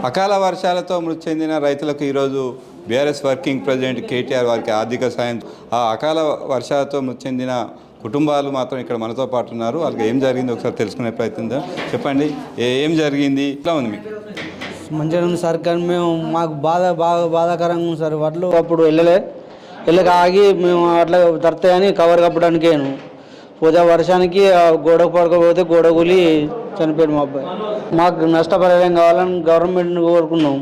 అకాల వర్షాలతో మృతి చెందిన రైతులకు ఈరోజు బీఆర్ఎస్ వర్కింగ్ ప్రెసిడెంట్ కేటీఆర్ వారికి ఆర్థిక సాయం. ఆ అకాల వర్షాలతో మృతి చెందిన కుటుంబాలు మాత్రం ఇక్కడ మనతో పాటు ఉన్నారు. వాళ్ళకి ఏం జరిగింది ఒకసారి తెలుసుకునే ప్రయత్నం చెప్పండి. ఏం జరిగింది, ఇట్లా ఉంది మీకు? మంచిగా ఉంది సార్, కానీ మేము మాకు బాధాకరంగా ఉంది సార్. వడ్లు అప్పుడు వెళ్ళక ఆగి మేము అట్లా తడతాయని కవర్ కప్పడానికి పోతే వర్షానికి గోడకు పడకపోతే గోడ కూలి చనిపోయాడు మా అబ్బాయి. మాకు నష్టపరిహారం కావాలని గవర్నమెంట్ని కోరుకున్నాం,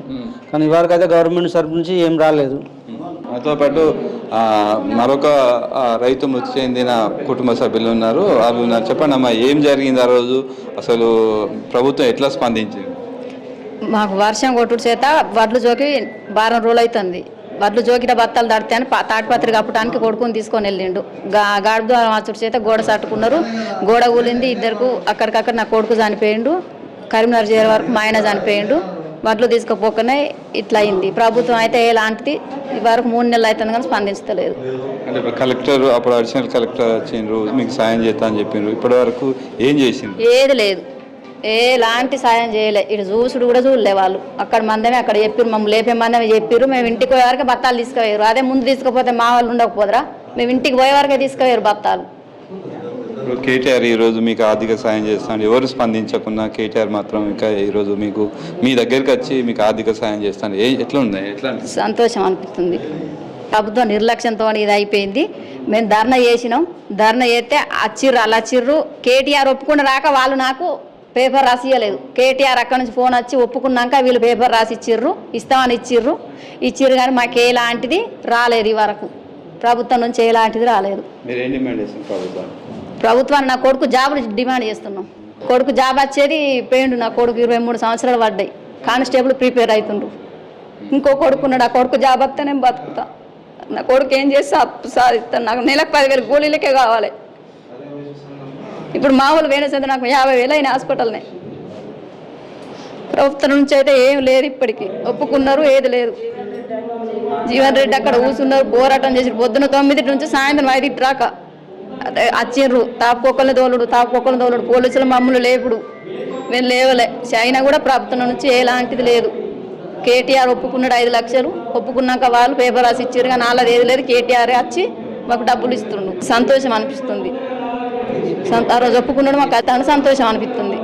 కానీ ఇవరకు అయితే గవర్నమెంట్ తరఫు నుంచి ఏం రాలేదు. మాతో పాటు మరొక రైతు మృతి చెందిన కుటుంబ సభ్యులు ఉన్నారు, వాళ్ళు ఉన్నారు. చెప్పండి అమ్మా, ఏం జరిగింది ఆ రోజు? అసలు ప్రభుత్వం ఎట్లా స్పందించింది? మాకు వర్షం కొట్టుడు చేత వడ్లు జోకి వారం రోజులు అవుతుంది. వడ్లు జోకిట బత్తాలు తడితే అని తాటిపత్రి కప్పడానికి కొడుకుని తీసుకొని వెళ్ళిండు. గాడి ద్వారా మార్చుడు చేత గోడ సట్టుకున్నారు. గోడ కూలింది, ఇద్దరికి అక్కడికక్కడ నా కొడుకు చనిపోయిండు. కరీంనగర్ చేరే వరకు మా ఆయన చనిపోయిండు. వడ్లు తీసుకుపోకనే ఇట్లా అయింది. ప్రభుత్వం అయితే ఎలాంటిది వరకు 3 నెలలు అవుతుంది కానీ స్పందించలేదు. అంటే కలెక్టర్, అప్పుడు అడిషనల్ కలెక్టర్ వచ్చిండ్రు, మీకు సాయం చేస్తా అని చెప్పిండ్రు. ఇప్పటి వరకు ఏం చేసింది? ఏది లేదు, ఎలాంటి సాయం చేయలే. ఇటు చూసుడు కూడా చూడలే వాళ్ళు. అక్కడ మందమే అక్కడ చెప్పారు, మమ్మల్ని లేపే మందమే చెప్పారు. మేము ఇంటికి పోయే వరకే బత్తాలు తీసుకుపోయారు. అదే ముందు తీసుకుపోతే మా వాళ్ళు ఉండకపోదరా? మేము ఇంటికి పోయే వరకే తీసుకుపోయారు బత్తాలు. కేటీఆర్ ఈరోజు మీకు ఆర్థిక సాయం చేస్తాను, ఎవరు స్పందించకుండా కేటీఆర్ మాత్రం ఇంకా ఈరోజు మీకు మీ దగ్గరికి వచ్చి మీకు ఆర్థిక సాయం చేస్తాను. ఎట్లా ఉంది? ఎట్లా సంతోషం అనిపిస్తుంది. ప్రభుత్వం నిర్లక్ష్యంతో ఇది అయిపోయింది. మేము ధర్నా చేసినాం. ధర్నా చేస్తే అలా వచ్చిర్రు. కేటీఆర్ ఒప్పుకుని రాక వాళ్ళు నాకు పేపర్ రాసి ఇవ్వలేదు. కేటీఆర్ అక్కడ నుంచి ఫోన్ వచ్చి ఒప్పుకున్నాక వీళ్ళు పేపర్ రాసి ఇస్తామని ఇచ్చిర్రు కానీ మాకు ఎలాంటిది రాలేదు. ఈ వరకు ప్రభుత్వం నుంచి ఎలాంటిది రాలేదు. ప్రభుత్వాన్ని నా కొడుకు జాబులు డిమాండ్ చేస్తున్నాం. కొడుకు జాబ్ వచ్చేది పోయిండు. నా కొడుకు 23 సంవత్సరాలు పడ్డాయి. కానిస్టేబుల్ ప్రిపేర్ అవుతుండ్రు. ఇంకో కొడుకున్నాడు. ఆ కొడుకు జాబ్ వస్తే నేను బతుకుతా. నా కొడుకు ఏం చేస్తే అప్పు సాధిస్తాను. నాకు నెలకు 10,000 గోళీలకే కావాలి. ఇప్పుడు మామూలు వేణేసేది నాకు 50,000 అయిన హాస్పిటల్నే. ప్రభుత్వం నుంచి అయితే ఏం లేదు. ఇప్పటికీ ఒప్పుకున్నారు, ఏది లేదు. జీవన్ రెడ్డి అక్కడ కూర్చున్నారు, పోరాటం చేసి పొద్దున 9 నుంచి సాయంత్రం 5 రాక వచ్చిర్రు. తాపుకొక్కల్ని తోలుడు పోలీసులు మమ్మల్ని లేపుడు. మేము లేవలే. అయినా కూడా ప్రభుత్వం నుంచి ఎలాంటిది లేదు. కేటీఆర్ ఒప్పుకున్నాడు 5 లక్షలు. ఒప్పుకున్నాక వాళ్ళు పేపర్ రాసి ఇచ్చారు కానీ వాళ్ళది ఏది లేదు. కేటీఆర్ వచ్చి మాకు డబ్బులు ఇస్తుండు. సంతోషం అనిపిస్తుంది. ఆ రోజు ఒప్పుకున్నాడు, మాకు అతను సంతోషం అనిపిస్తుంది.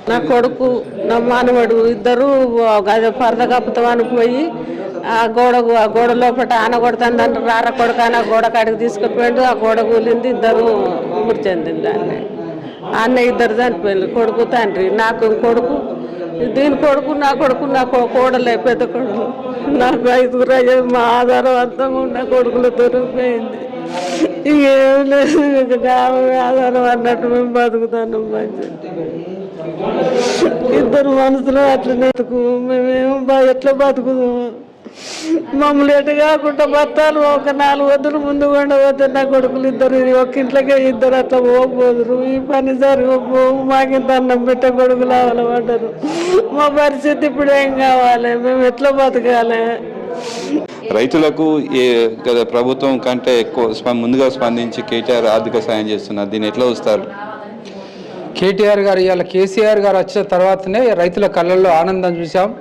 నా కొడుకు, నా మానవుడు ఇద్దరు పరద కప్పుతామని పోయి ఆ గోడ లోపల ఆన కొడుతుందంటే రార కొడుకు ఆన గోడ కాడికి తీసుకుపోయాడు. ఆ గోడ కూలింది, ఇద్దరు మృతి చెందింది. అన్న ఇద్దరు చనిపోయింది, కొడుకు తండ్రి. నాకు కొడుకు, దీని కొడుకు, నా కోడలే, పెద్ద కొడుకు. నాకు 5గురు అయ్యేది. మా ఆధారం అంతంగా ఉన్న కొడుకులతో పోయింది. ఇంకేం లేదు, ఆధారం అన్నట్టు మేము బతుకుతాను. మంచి ఇద్దరు మనసులో అట్లనే మేమేమో ఎట్లా బతుకుదాము? మమ్మల్ని ఎటు కాకుండా బత్తాలు ఒక 4 వద్దులు ముందు కొండవద్దు. నా కొడుకులు ఇద్దరు ఒక ఇంట్లోకే ఇద్దరు అట్లా పోకపోదురు. ఈ పని జరగకపోవు. మాకింత అన్నం పెట్టే కొడుకులు అవలపడ్డారు. మా పరిస్థితి ఇప్పుడు ఏం కావాలి? మేము ఎట్లా బతకాలి? రైతులకు ప్రభుత్వం కంటే ఎక్కువ ముందుగా స్పందించి కేటీఆర్ ఆర్థిక సాయం చేస్తున్నారు. దీన్ని ఎట్లా చూస్తారు? కేటీఆర్ గారు ఇవాళ కేసీఆర్ గారు వచ్చిన తర్వాతనే రైతుల కళ్ళల్లో ఆనందం చూసాం.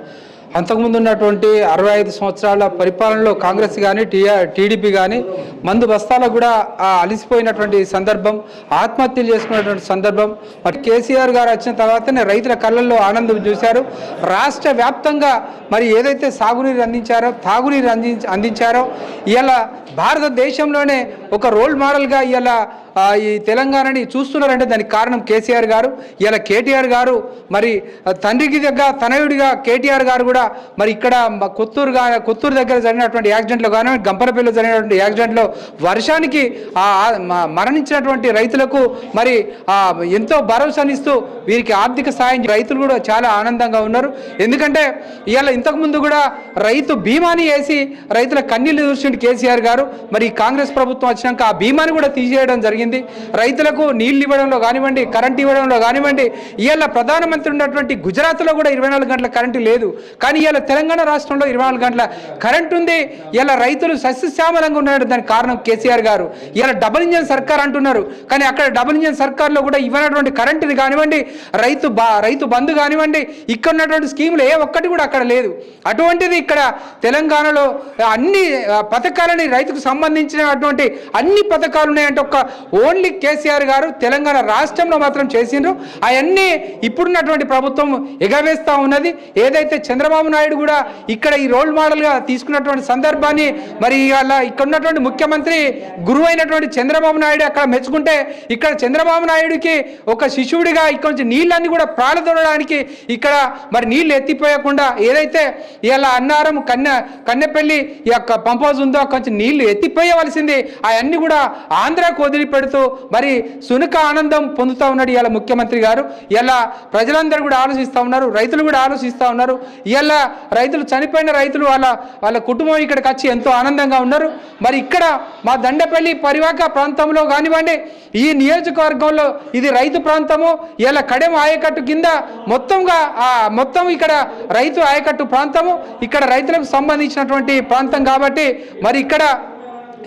అంతకుముందు ఉన్నటువంటి 65 సంవత్సరాల పరిపాలనలో కాంగ్రెస్ కానీ టీడీపీ కానీ మందు బస్తాలకు కూడా అలిసిపోయినటువంటి సందర్భం, ఆత్మహత్యలు చేసుకున్నటువంటి సందర్భం. మరి కేసీఆర్ గారు వచ్చిన తర్వాతనే రైతుల కళ్ళల్లో ఆనందం చూశారు. రాష్ట్ర వ్యాప్తంగా మరి ఏదైతే సాగునీరు అందించారో, తాగునీరు అందించారో, ఇవాళ భారతదేశంలోనే ఒక రోల్ మోడల్గా ఇవాళ ఈ తెలంగాణని చూస్తున్నారంటే దానికి కారణం కేసీఆర్ గారు. ఇలా కేటీఆర్ గారు మరి తండ్రికి దగ్గర తనయుడిగా కేటీఆర్ గారు కూడా మరి ఇక్కడ కొత్తూరు దగ్గర జరిగినటువంటి యాక్సిడెంట్లో కానీ, గంపరపల్లిలో జరిగినటువంటి యాక్సిడెంట్లో వర్షానికి మరణించినటువంటి రైతులకు మరి ఎంతో భరోసానిస్తూ వీరికి ఆర్థిక సాయం రైతులు కూడా చాలా ఆనందంగా ఉన్నారు. ఎందుకంటే ఇవాళ ఇంతకుముందు కూడా రైతు బీమాని వేసి రైతుల కన్నీళ్లు చూసిండు కేసీఆర్ గారు. మరి కాంగ్రెస్ ప్రభుత్వం వచ్చినాక ఆ బీమాని కూడా తీసేయడం జరిగింది. రైతులకు నీళ్లు ఇవ్వడంలో కానివ్వండి, కరెంట్ ఇవ్వడంలో కానివ్వండి. ఇవాళ ప్రధానమంత్రి ఉన్నటువంటి గుజరాత్లో కూడా 24 గంటల కరెంటు లేదు. కానీ ఇవాళ తెలంగాణ రాష్ట్రంలో 24 గంటల కరెంటు ఉంది. ఇలా రైతులు సస్యశ్యామలంగా ఉన్నాడు. దానికి కారణం కేసీఆర్ గారు. ఇలా డబుల్ ఇంజన్ సర్కార్ అంటున్నారు, కానీ అక్కడ డబుల్ ఇంజన్ సర్కార్లో కూడా ఇవ్వనటువంటి కరెంటుని కానివ్వండి, రైతు బంధు కానివ్వండి, ఇక్కడ ఉన్నటువంటి స్కీములు ఏ ఒక్కటి కూడా అక్కడ లేదు. అటువంటిది ఇక్కడ తెలంగాణలో అన్ని పథకాలని రైతుకు సంబంధించినటువంటి అన్ని పథకాలు ఉన్నాయంటే ఒక్క ఓన్లీ కేసీఆర్ గారు తెలంగాణ రాష్ట్రంలో మాత్రం చేసిండ్రు. అవన్నీ ఇప్పుడున్నటువంటి ప్రభుత్వం ఎగవేస్తూ ఉన్నది. ఏదైతే చంద్రబాబు నాయుడు కూడా ఇక్కడ ఈ రోల్ మోడల్గా తీసుకున్నటువంటి సందర్భాన్ని మరి అలా ఇక్కడ ఉన్నటువంటి ముఖ్యమంత్రి గురువు అయినటువంటి చంద్రబాబు నాయుడు అక్కడ మెచ్చుకుంటే, ఇక్కడ చంద్రబాబు నాయుడికి ఒక శిశువుడిగా ఇక్కడ నుంచి నీళ్ళన్నీ కూడా ప్రాణదొడడానికి ఇక్కడ మరి నీళ్ళు ఎత్తిపోయకుండా ఏదైతే ఇలా అన్నారం కన్నెపల్లి ఈ యొక్క పంప్ హౌస్ ఉందో కొంచెం నీళ్లు ఎత్తిపోయవలసింది అవన్నీ కూడా ఆంధ్రాకు వదిలిపెడుతూ మరి సునక ఆనందం పొందుతూ ఉన్నాడు ఇలా ముఖ్యమంత్రి గారు. ఇలా ప్రజలందరూ కూడా ఆలోచిస్తూ ఉన్నారు, రైతులు కూడా ఆలోచిస్తూ ఉన్నారు. ఇలా రైతులు చనిపోయిన రైతులు వాళ్ళ కుటుంబం ఇక్కడికి వచ్చి ఎంతో ఆనందంగా ఉన్నారు. మరి ఇక్కడ మా దండపల్లి పరివాహక ప్రాంతంలో కానివ్వండి, ఈ నియోజకవర్గంలో ఇది రైతు ప్రాంతము. ఇలా కడెం ఆయకట్టు కింద మొత్తం ఇక్కడ రైతు ఆయకట్టు ప్రాంతము. ఇక్కడ రైతులకు సంబంధించినటువంటి ప్రాంతం కాబట్టి మరి ఇక్కడ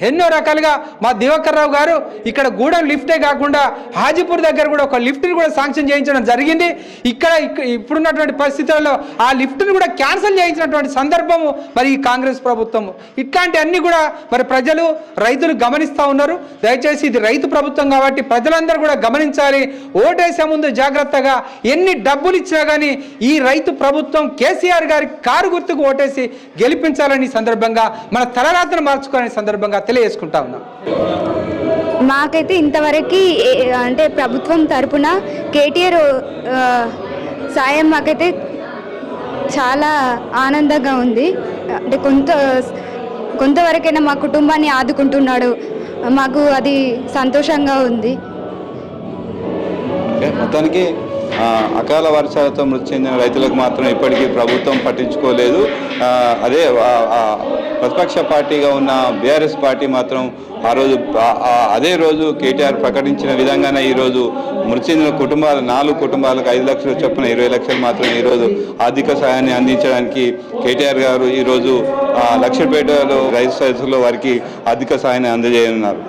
ఎన్నో రకాలుగా మా దివాకర్ రావు గారు ఇక్కడ గూడెం లిఫ్టే కాకుండా హాజీపూర్ దగ్గర కూడా ఒక లిఫ్ట్ని కూడా శాంక్షన్ చేయించడం జరిగింది. ఇక్కడ ఇప్పుడున్నటువంటి పరిస్థితుల్లో ఆ లిఫ్ట్ని కూడా క్యాన్సిల్ చేయించినటువంటి సందర్భము మరి ఈ కాంగ్రెస్ ప్రభుత్వం. ఇట్లాంటి అన్ని కూడా మరి ప్రజలు రైతులు గమనిస్తూ ఉన్నారు. దయచేసి ఇది రైతు ప్రభుత్వం కాబట్టి ప్రజలందరూ కూడా గమనించాలి. ఓటేసే ముందు జాగ్రత్తగా ఎన్ని డబ్బులు ఇచ్చినా కానీ ఈ రైతు ప్రభుత్వం కేసీఆర్ గారి కారు గుర్తుకు ఓటేసి గెలిపించాలని సందర్భంగా మన తలరాతను మార్చుకోవాలని సందర్భంగా తెలియజేసుకుంటా ఉన్నాం. మాకైతే ఇంతవరకు అంటే ప్రభుత్వం తరపున కేటీఆర్ సాయం మాకైతే చాలా ఆనందంగా ఉంది. అంటే కొంతవరకైనా మా కుటుంబాన్ని ఆదుకుంటున్నాడు, మాకు అది సంతోషంగా ఉంది. మొత్తానికి అకాల వర్షాలతో మృతి చెందిన రైతులకు మాత్రం ఇప్పటికీ ప్రభుత్వం పట్టించుకోలేదు. అదే ప్రతిపక్ష పార్టీగా ఉన్న బీఆర్ఎస్ పార్టీ మాత్రం అదే రోజు కేటీఆర్ ప్రకటించిన విధంగానే ఈరోజు మృతి చెందిన కుటుంబాలు 4 కుటుంబాలకు 5 లక్షల చొప్పున 20 లక్షలు మాత్రం ఈరోజు ఆర్థిక సహాయాన్ని అందించడానికి కేటీఆర్ గారు ఈరోజు లక్షపేటలో రైతు సదస్సులో వారికి ఆర్థిక సహాయాన్ని అందజేయనున్నారు.